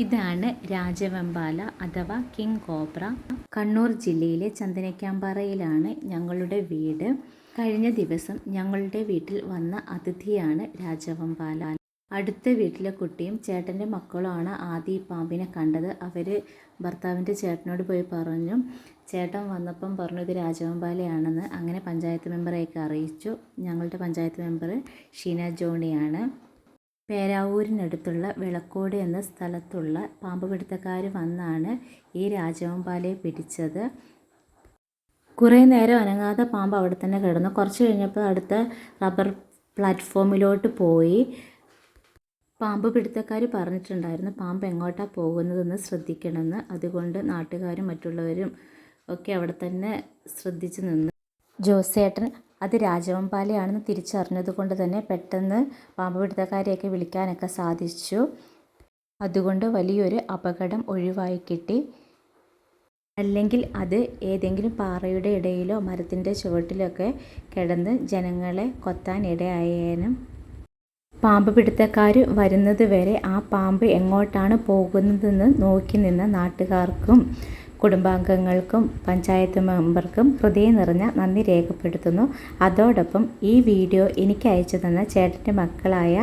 ഇതാണ് രാജവെമ്പാല അഥവാ king cobra. Kannur ജില്ലയിലെ ചന്ദനക്കാമ്പാറയിലാണ് ഞങ്ങളുടെ വീട്. കഴിഞ്ഞ ദിവസം ഞങ്ങളുടെ വീട്ടിൽ വന്ന അതിഥിയാണ് രാജവെമ്പാല. അടുത്ത വീട്ടിലെ കുട്ടിയും ചേട്ടൻ്റെ മക്കളുമാണ് ആദ്യം ഈ പാമ്പിനെ കണ്ടത്. അവർ ഭർത്താവിൻ്റെ ചേട്ടനോട് പോയി പറഞ്ഞു. ചേട്ടൻ വന്നപ്പം പറഞ്ഞു ഇത് രാജവെമ്പാലയാണെന്ന്. അങ്ങനെ പഞ്ചായത്ത് മെമ്പറെയൊക്കെ അറിയിച്ചു. ഞങ്ങളുടെ പഞ്ചായത്ത് മെമ്പർ ഷീന ജോണിയാണ്. പേരാവൂരിനടുത്തുള്ള വിളക്കോട് എന്ന സ്ഥലത്തുള്ള പാമ്പ് പിടുത്തക്കാർ വന്നാണ് ഈ രാജവെമ്പാലയെ പിടിച്ചത്. കുറേ നേരം അനങ്ങാതെ പാമ്പ് അവിടെ തന്നെ കിടന്നു. കുറച്ച് കഴിഞ്ഞപ്പോൾ അടുത്ത റബ്ബർ പ്ലാറ്റ്ഫോമിലോട്ട് പോയി. പാമ്പ് പിടുത്തക്കാർ പറഞ്ഞിട്ടുണ്ടായിരുന്നു പാമ്പ് എങ്ങോട്ടാണ് പോകുന്നതെന്ന് ശ്രദ്ധിക്കണമെന്ന്. അതുകൊണ്ട് നാട്ടുകാരും മറ്റുള്ളവരും ഒക്കെ അവിടെ തന്നെ ശ്രദ്ധിച്ച് നിന്ന്. ജോസേട്ടൻ അത് രാജവെമ്പാലയാണെന്ന് തിരിച്ചറിഞ്ഞത് കൊണ്ട് തന്നെ പെട്ടെന്ന് പാമ്പ് പിടുത്തക്കാരെയൊക്കെ വിളിക്കാനൊക്കെ സാധിച്ചു. അതുകൊണ്ട് വലിയൊരു അപകടം ഒഴിവായി കിട്ടി. അല്ലെങ്കിൽ അത് ഏതെങ്കിലും പാറയുടെ ഇടയിലോ മരത്തിൻ്റെ ചുവട്ടിലൊക്കെ കിടന്ന് ജനങ്ങളെ കൊത്താൻ ഇടയായേനും. പാമ്പ് പിടുത്തക്കാർ വരുന്നത് വരെ ആ പാമ്പ് എങ്ങോട്ടാണ് പോകുന്നതെന്ന് നോക്കി നിന്ന നാട്ടുകാർക്കും കുടുംബാംഗങ്ങൾക്കും പഞ്ചായത്ത് മെമ്പർക്കും ഹൃദയം നിറഞ്ഞ നന്ദി രേഖപ്പെടുത്തുന്നു. അതോടൊപ്പം ഈ വീഡിയോ എനിക്ക് അയച്ചു തന്ന ചേട്ടൻ്റെ മക്കളായ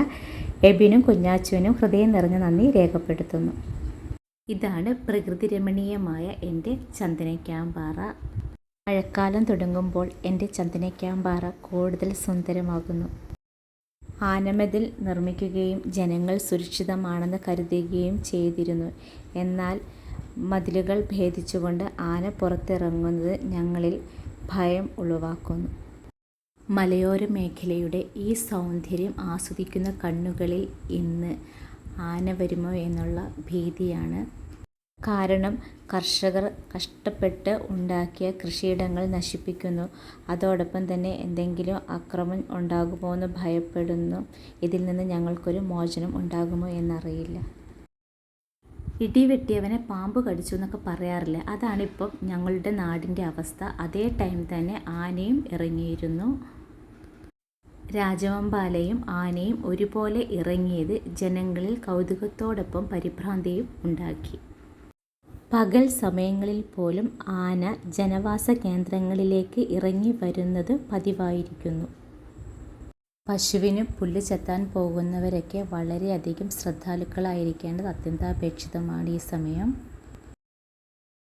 എബിനും കുഞ്ഞാച്ചുവിനും ഹൃദയം നിറഞ്ഞ നന്ദി രേഖപ്പെടുത്തുന്നു. ഇതാണ് പ്രകൃതി രമണീയമായ എൻ്റെ ചന്ദനക്കാമ്പാറ. മഴക്കാലം തുടങ്ങുമ്പോൾ എൻ്റെ ചന്ദനക്കാമ്പാറ കൂടുതൽ സുന്ദരമാകുന്നു. ആനമതിൽ നിർമ്മിക്കുകയും ജനങ്ങൾ സുരക്ഷിതമാണെന്ന് കരുതുകയും ചെയ്തിരുന്നു. എന്നാൽ മതിലുകൾ ഭേദിച്ചുകൊണ്ട് ആന പുറത്തിറങ്ങുന്നത് ഞങ്ങളിൽ ഭയം ഉളവാക്കുന്നു. മലയോര മേഖലയുടെ ഈ സൗന്ദര്യം ആസ്വദിക്കുന്ന കണ്ണുകളിൽ ഇന്ന് ആന വരുമോ എന്നുള്ള ഭീതിയാണ്. കാരണം കർഷകർ കഷ്ടപ്പെട്ട് ഉണ്ടാക്കിയ കൃഷിയിടങ്ങൾ നശിപ്പിക്കുന്നു. അതോടൊപ്പം തന്നെ എന്തെങ്കിലും അക്രമം ഉണ്ടാകുമോ എന്ന് ഭയപ്പെടുന്നു. ഇതിൽ നിന്ന് ഞങ്ങൾക്കൊരു മോചനം ഉണ്ടാകുമോ എന്നറിയില്ല. ഇടി വെട്ടിയവനെ പാമ്പ് കടിച്ചു എന്നൊക്കെ പറയാറില്ല. അതാണിപ്പം ഞങ്ങളുടെ നാടിൻ്റെ അവസ്ഥ. അതേ ടൈം തന്നെ ആനയും ഇറങ്ങിയിരുന്നു. രാജവെമ്പാലയും ആനയും ഒരുപോലെ ഇറങ്ങിയത് ജനങ്ങളിൽ കൗതുകത്തോടൊപ്പം പരിഭ്രാന്തിയും ഉണ്ടാക്കി. പകൽ സമയങ്ങളിൽ പോലും ആന ജനവാസ കേന്ദ്രങ്ങളിലേക്ക് ഇറങ്ങി വരുന്നത് പതിവായിരിക്കുന്നു. പശുവിന് പുല്ല് ചെത്താൻ പോകുന്നവരൊക്കെ വളരെയധികം ശ്രദ്ധാലുക്കളായിരിക്കേണ്ടത് അത്യന്താപേക്ഷിതമാണ് ഈ സമയം.